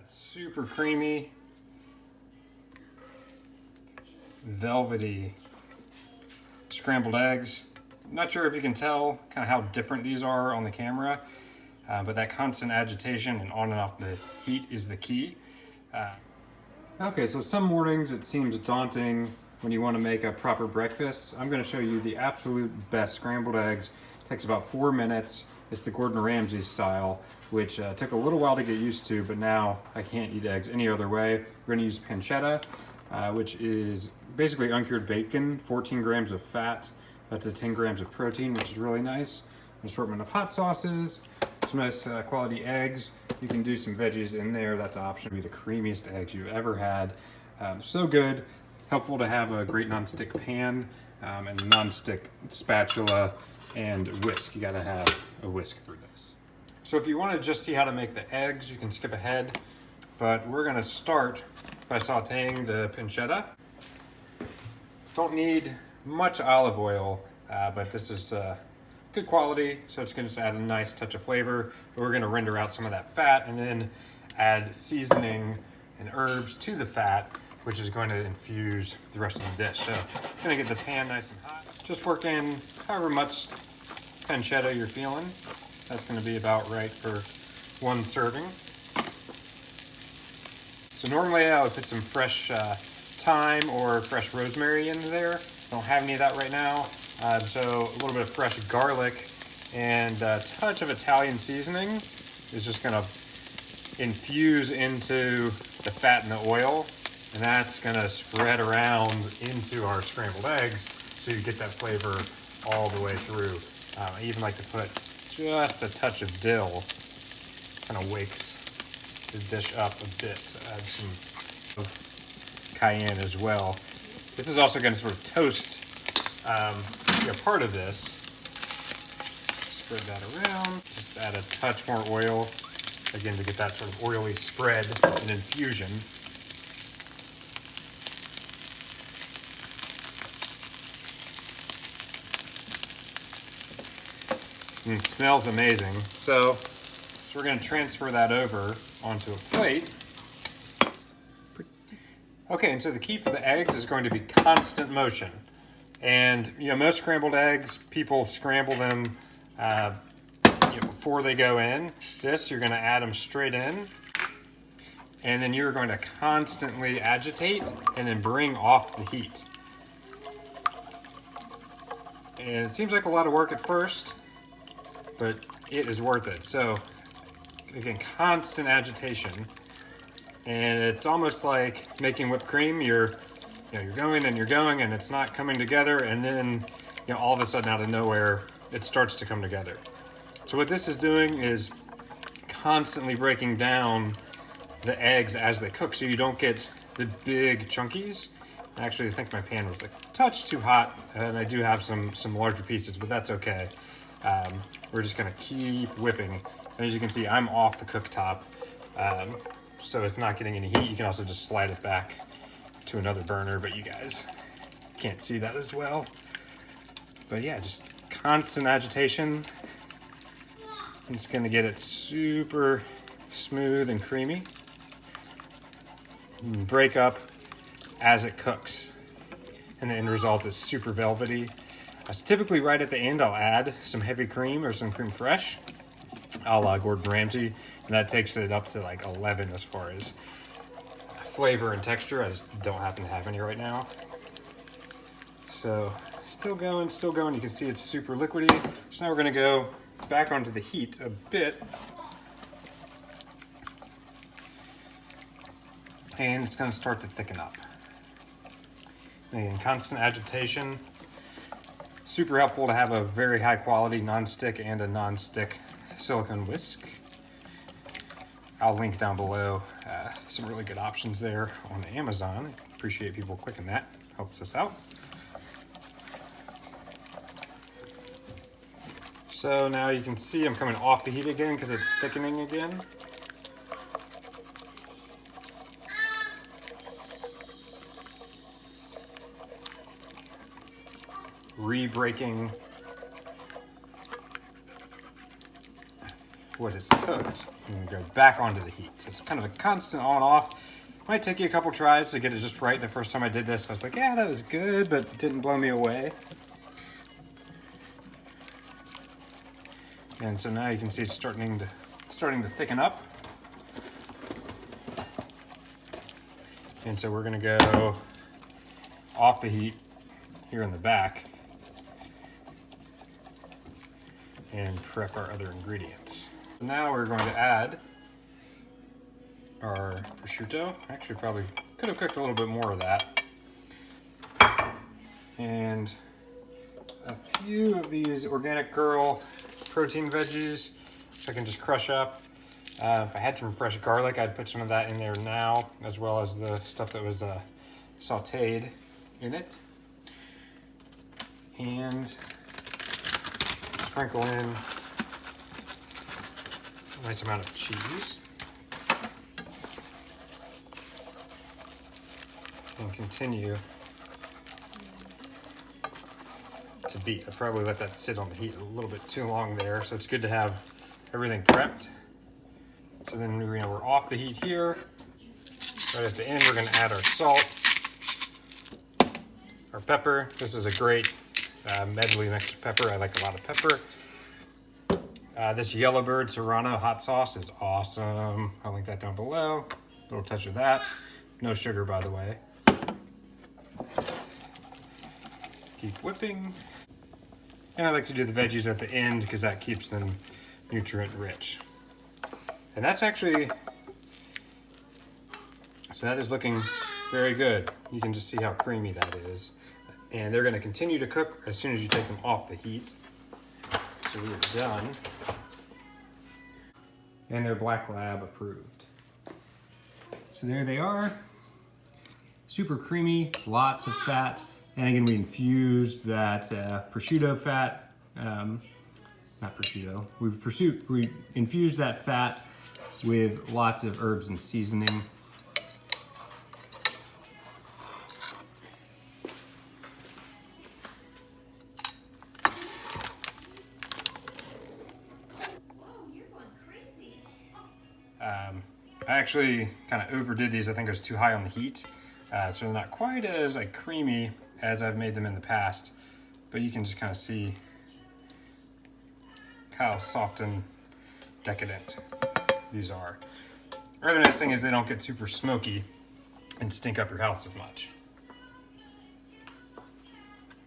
Super creamy, velvety scrambled eggs. I'm not sure if you can tell kind of how different these are on the camera, but that constant agitation and on and off the heat is the key. Okay, so some mornings it seems daunting when you want to make a proper breakfast. I'm going to show you the absolute best scrambled eggs. It takes about 4 minutes. It's the Gordon Ramsay style, which took a little while to get used to, but now I can't eat eggs any other way. We're going to use pancetta, which is basically uncured bacon, 14 grams of fat, to 10 grams of protein, which is really nice. An assortment of hot sauces, some nice quality eggs. You can do some veggies in there, that's an option. It'll be the creamiest eggs you've ever had. So good. Helpful to have a great non-stick pan and a non-stick spatula and whisk. You gotta have a whisk for this. So if you want to just see how to make the eggs, you can skip ahead, but we're gonna start by sauteing the pancetta. Don't need much olive oil, but this is good quality, so it's gonna just add a nice touch of flavor. But we're gonna render out some of that fat and then add seasoning and herbs to the fat, which is going to infuse the rest of the dish. So I'm gonna get the pan nice and hot. Just work in however much pancetta you're feeling. That's gonna be about right for one serving. So normally I would put some fresh thyme or fresh rosemary in there. I don't have any of that right now. So a little bit of fresh garlic and a touch of Italian seasoning is just gonna infuse into the fat and the oil, and that's gonna spread around into our scrambled eggs so you get that flavor all the way through. I even like to put just a touch of dill, kind of wakes the dish up a bit. Add some cayenne as well. This is also gonna sort of toast part of this. Spread that around, just add a touch more oil, again to get that sort of oily spread and infusion. And it smells amazing. So we're going to transfer that over onto a plate. Okay, and so the key for the eggs is going to be constant motion. And most scrambled eggs, people scramble them before they go in. This, you're going to add them straight in, and then you're going to constantly agitate and then bring off the heat. And it seems like a lot of work at first, but it is worth it. So again, constant agitation, and it's almost like making whipped cream. You're going and you're going and it's not coming together, and then all of a sudden out of nowhere it starts to come together. So what this is doing is constantly breaking down the eggs as they cook, so you don't get the big chunkies. Actually, I think my pan was a touch too hot, and I do have some larger pieces, but that's okay. We're just gonna keep whipping. And as you can see, I'm off the cooktop, so it's not getting any heat. You can also just slide it back to another burner, but you guys can't see that as well. But yeah, just constant agitation. It's gonna get it super smooth and creamy. And break up as it cooks. And the end result is super velvety. So typically right at the end, I'll add some heavy cream or some creme fraiche, a la Gordon Ramsay, and that takes it up to like 11 as far as flavor and texture. I just don't happen to have any right now. So still going. You can see it's super liquidy. So now we're gonna go back onto the heat a bit. And it's gonna start to thicken up. Again, constant agitation. Super helpful to have a very high quality non-stick and a non-stick silicone whisk. I'll link down below some really good options there on Amazon. Appreciate people clicking that, helps us out. So now you can see I'm coming off the heat again because it's thickening again. Re-breaking what is cooked and go back onto the heat. So it's kind of a constant on off. Might take you a couple tries to get it just right. The first time I did this, I was like, yeah, that was good, but it didn't blow me away. And so now you can see it's starting to thicken up. And so we're gonna go off the heat here in the back and prep our other ingredients. Now we're going to add our prosciutto. Actually, probably could have cooked a little bit more of that. And a few of these Organic Girl protein veggies I can just crush up. If I had some fresh garlic, I'd put some of that in there now, as well as the stuff that was sauteed in it. And sprinkle in a nice amount of cheese. And continue to beat. I probably let that sit on the heat a little bit too long there, so it's good to have everything prepped. So then we're off the heat here. Right at the end, we're going to add our salt, our pepper. This is a great medley mixed pepper. I like a lot of pepper. This Yellowbird Serrano hot sauce is awesome. I'll link that down below. A little touch of that. No sugar, by the way. Keep whipping. And I like to do the veggies at the end because that keeps them nutrient rich. And that's actually, so that is looking very good. You can just see how creamy that is. And they're gonna continue to cook as soon as you take them off the heat. So we are done. And they're Black Lab approved. So there they are. Super creamy, lots of fat. And again, we infused that prosciutto fat, not prosciutto, we infused that fat with lots of herbs and seasoning. I actually kind of overdid these. I think I was too high on the heat. So they're not quite as like creamy as I've made them in the past, but you can just kind of see how soft and decadent these are. The other nice thing is they don't get super smoky and stink up your house as much.